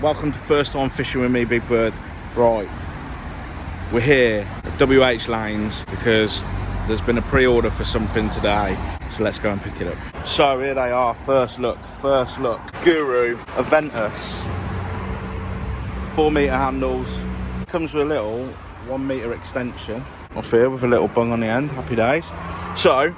welcome to First Time Fishing with me, Big Bird. Right, we're here at WH Lanes because there's been a pre-order for something today, so let's go and pick it up. So here they are, first look. Guru Aventus, 4 metre handles, comes with a little 1 metre extension off here with a little bung on the end, happy days. So,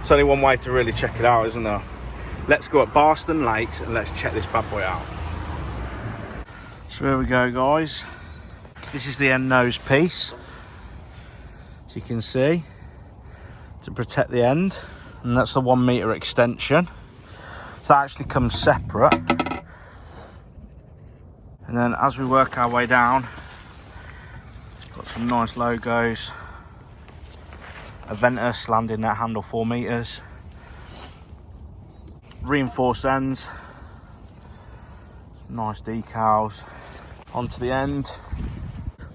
it's only one way to really check it out, isn't there? Let's go at Barston Lakes and let's check this bad boy out. So here we go, guys. This is the end nose piece, as you can see, to protect the end, and that's the 1 metre extension. So that actually comes separate. And then as we work our way down, it's got some nice logos. Aventus landing net handle 4 metres. Reinforced ends. Nice decals onto the end,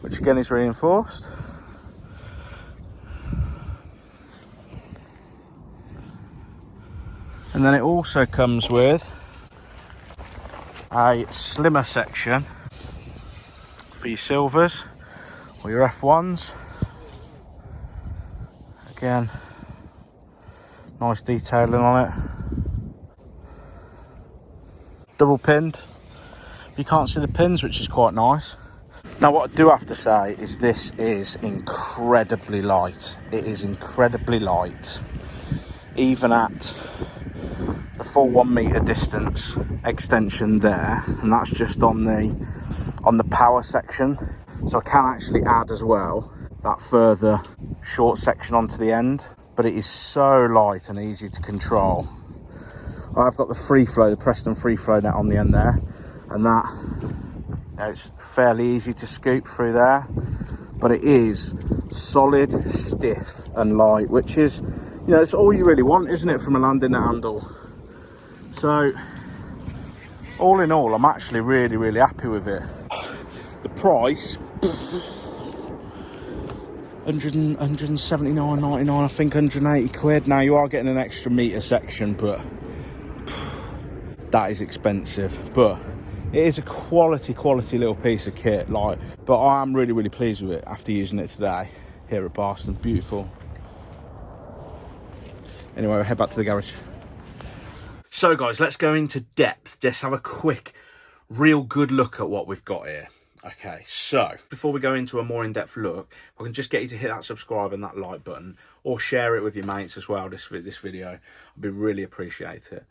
which again is reinforced. And then it also comes with a slimmer section for your silvers or your F1s. Again, nice detailing on it. Double pinned. You can't see the pins, which is quite nice. Now what I do have to say is this is incredibly light. It is incredibly light. Even at the full 1 metre distance extension there, and that's just on the power section. So I can actually add as well that further short section onto the end, but it is so light and easy to control. I've got the free flow, the Preston free flow net on the end there, and that, you know, it's fairly easy to scoop through there, but it is solid, stiff and light, which is, you know, it's all you really want, isn't it, from a landing net handle? So all in all, I'm actually really happy with it. The price, 179.99, I think 180 quid. Now you are getting an extra metre section, but that is expensive, but it is a quality little piece of kit. But I am really pleased with it after using it today here at Barston. Beautiful. Anyway, we'll head back to the garage. So guys, let's go into depth. Just have a quick, real good look at what we've got here. Okay, so before we go into a more in-depth look, I can just get you to hit that subscribe and that like button, or share it with your mates as well, this video. I'd be really appreciate it.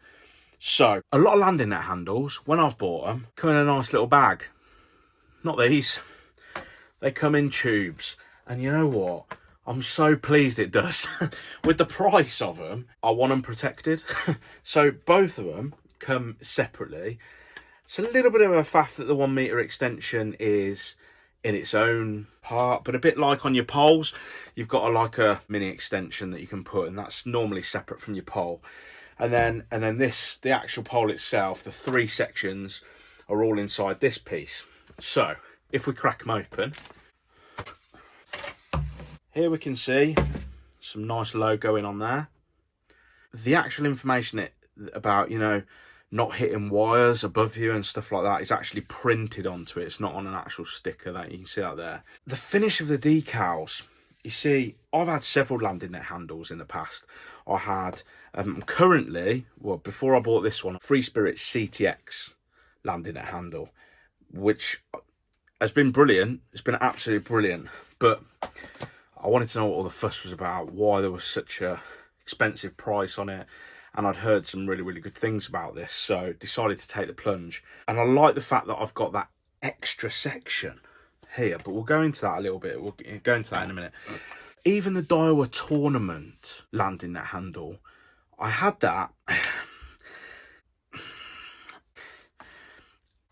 So, a lot of landing net handles, when I've bought them, come in a nice little bag. Not these. They come in tubes. And you know what? I'm so pleased it does. With the price of them, I want them protected. So, both of them come separately. It's a little bit of a faff that the 1 metre extension is in its own part, but a bit like on your poles, you've got a mini extension that you can put, and that's normally separate from your pole. And then the actual pole itself, the 3 sections are all inside this piece. So if we crack them open, here we can see some nice logoing on there. The actual information about, you know, not hitting wires above you and stuff like that is actually printed onto it. It's not on an actual sticker that you can see out there. The finish of the decals, you see, I've had several landing net handles in the past. I had currently, well, before I bought this one, Free Spirit CTX landing net handle, which has been brilliant. It's been absolutely brilliant. But I wanted to know what all the fuss was about, why there was such a expensive price on it. And I'd heard some really good things about this, so decided to take the plunge. And I like the fact that I've got that extra section here, but we'll go into that a little bit. We'll go into that in a minute. Even the Daiwa Tournament landing net handle, I had that.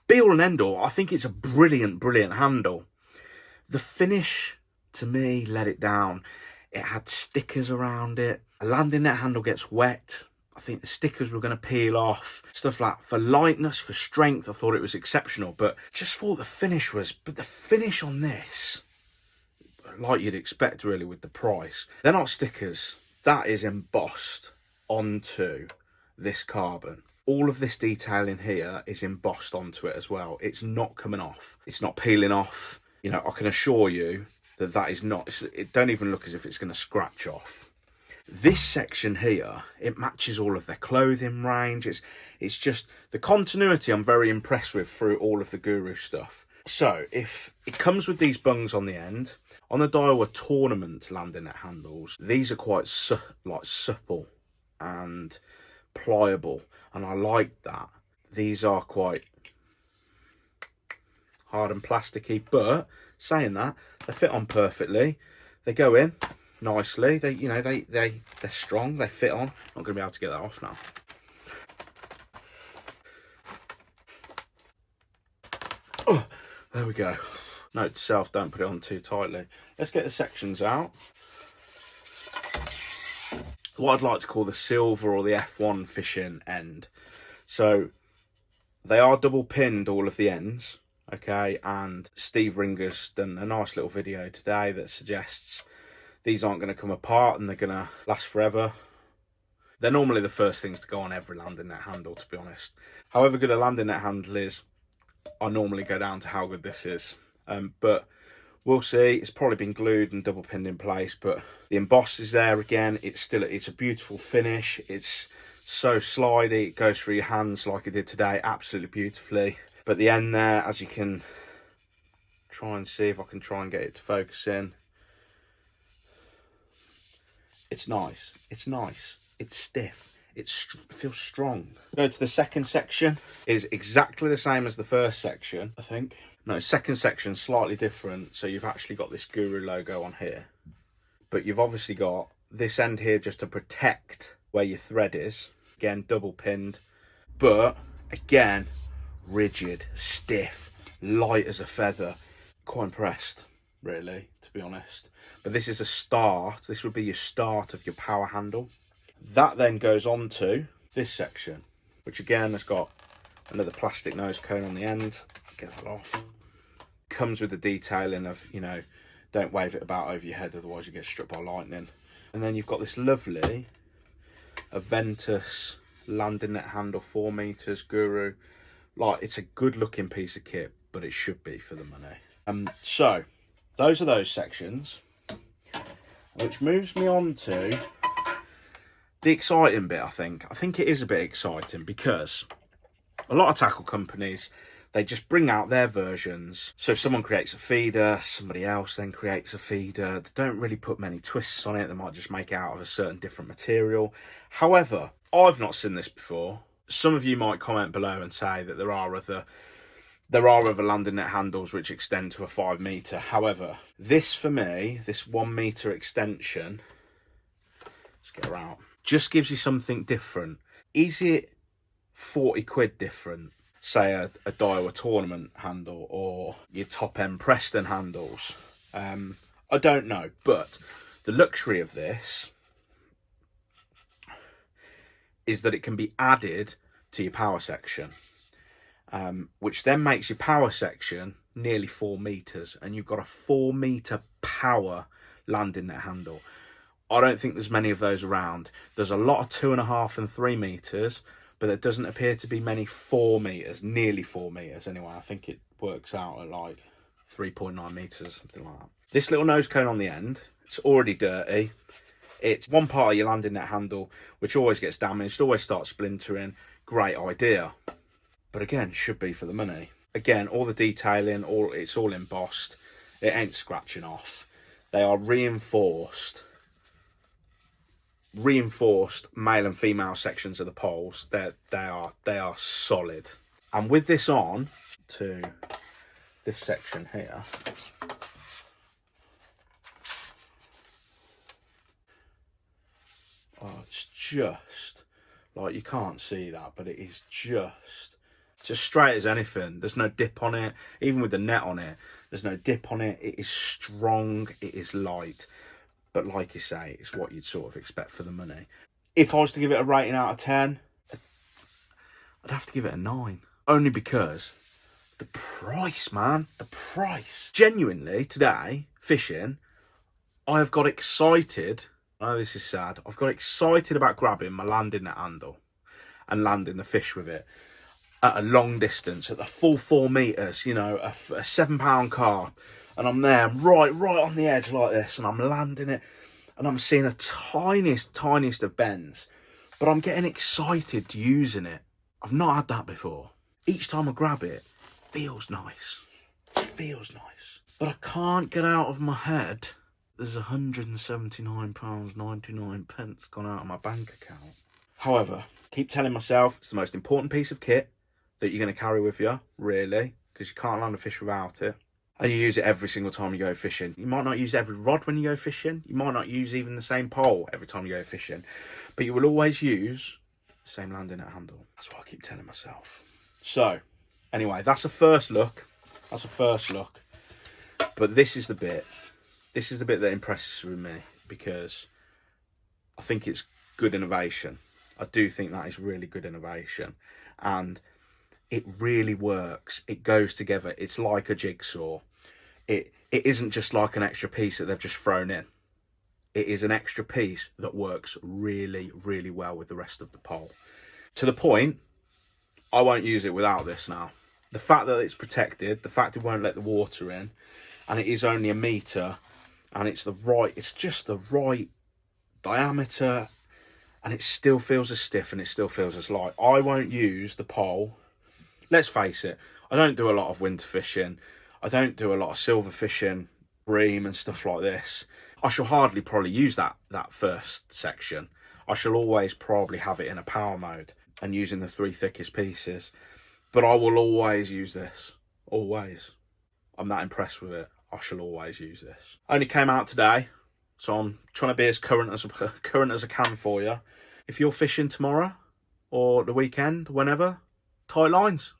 Be all and end all, I think it's a brilliant handle. The finish, to me, let it down. It had stickers around it. A landing net handle gets wet, I think the stickers were going to peel off. Stuff like, for lightness, for strength, I thought it was exceptional. But just thought the finish on this, like you'd expect really with the price, they're not stickers. That is embossed onto this carbon. all of this detailing here is embossed onto it as well. It's not coming off. It's not peeling off. You know, I can assure you that that is not, it don't even look as if it's going to scratch off. This section here, it matches all of their clothing range. It's just the continuity I'm very impressed with through all of the Guru stuff. So if it comes with these bungs on the end, on the Daiwa tournament landing net handles, these are quite supple and pliable, and I like that. These are quite hard and plasticky, but saying that, they fit on perfectly. They go in nicely. They're strong. They fit on. Not going to be able to get that off now. Oh, there we go. Note to self: don't put it on too tightly. Let's get the sections out. What I'd like to call the silver or the F1 fishing end. So they are double pinned, all of the ends. Okay, and Steve Ringer's done a nice little video today that suggests these aren't going to come apart and they're going to last forever. They're normally the first things to go on every landing net handle, to be honest. However good a landing net handle is, I normally go down to how good this is. But we'll see. It's probably been glued and double pinned in place, but the emboss is there again. It's a beautiful finish. It's so slidey. It goes through your hands like it did today, absolutely beautifully. But the end there, as you can try and see if I can try and get it to focus in. It's nice. It's nice. It's stiff. It feels strong. Go to the second section. Is exactly the same as the first section, I think. No, second section slightly different. So you've actually got this Guru logo on here, but you've obviously got this end here just to protect where your thread is. Again, double pinned, but again, rigid, stiff, light as a feather. Quite impressed, really, to be honest. But this is a start. This would be your start of your power handle. That then goes on to this section, which again has got another plastic nose cone on the end. Get that off. Comes with the detailing of, you know, don't wave it about over your head, otherwise you get struck by lightning. And then you've got this lovely Aventus landing net handle, 4 meters, Guru. Like, it's a good looking piece of kit, but it should be for the money. So those are those sections, which moves me on to the exciting bit. I think it is a bit exciting because a lot of tackle companies, they just bring out their versions. So if someone creates a feeder, somebody else then creates a feeder. They don't really put many twists on it. They might just make it out of a certain different material. However, I've not seen this before. Some of you might comment below and say that there are other landing net handles which extend to a 5 meter. However, this for me, this 1 meter extension, let's get her out, just gives you something different. Is it 40 quid different? Say a Daiwa tournament handle or your top end Preston handles. I don't know, but the luxury of this is that it can be added to your power section, which then makes your power section nearly 4 meters, and you've got a 4 meter power landing net handle. I don't think there's many of those around. There's a lot of 2.5 and 3 meters, but there doesn't appear to be many 4 meters, nearly 4 meters anyway. I think it works out at like 3.9 meters or something like that. This little nose cone on the end, it's already dirty. It's one part of your landing net handle, which always gets damaged, always starts splintering. Great idea. But again, should be for the money. Again, all the detailing, it's all embossed. It ain't scratching off. They are reinforced male and female sections of the poles. They are solid. And with this on to this section here, oh, it's just like, you can't see that, but it is just straight as anything. There's no dip on it. Even with the net on it, there's no dip on it. It is strong, it is light. But like you say, it's what you'd sort of expect for the money. If I was to give it a rating out of 10, I'd have to give it a 9. Only because the price, man. The price. Genuinely, today, fishing, I have got excited. I know this is sad. I've got excited about grabbing my landing net handle. and landing the fish with it at a long distance, at the full 4 metres, you know, a 7 pound carp, and I'm there, I'm right on the edge like this, and I'm landing it, and I'm seeing the tiniest of bends, but I'm getting excited using it. I've not had that before. Each time I grab it, feels nice. It feels nice. But I can't get out of my head there's £179.99 gone out of my bank account. However, keep telling myself it's the most important piece of kit that you're going to carry with you, really, because you can't land a fish without it. And you use it every single time you go fishing. You might not use every rod when you go fishing. You might not use even the same pole every time you go fishing. But you will always use the same landing net handle. That's what I keep telling myself. So, anyway, that's a first look. That's a first look. But this is the bit. This is the bit that impresses with me, because I think it's good innovation. I do think that is really good innovation. And it really works. It goes together. It's like a jigsaw. It isn't just like an extra piece that they've just thrown in. It is an extra piece that works really, really well with the rest of the pole. To the point, I won't use it without this now. The fact that it's protected, the fact it won't let the water in, and it is only 1 metre, and it's just the right diameter, and it still feels as stiff and it still feels as light. I won't use the pole. Let's face it, I don't do a lot of winter fishing. I don't do a lot of silver fishing, bream and stuff like this. I shall hardly probably use that first section. I shall always probably have it in a power mode and using the 3 thickest pieces. But I will always use this. Always. I'm that impressed with it. I shall always use this. Only came out today, so I'm trying to be as current as I can for you. If you're fishing tomorrow or the weekend, whenever, tight lines.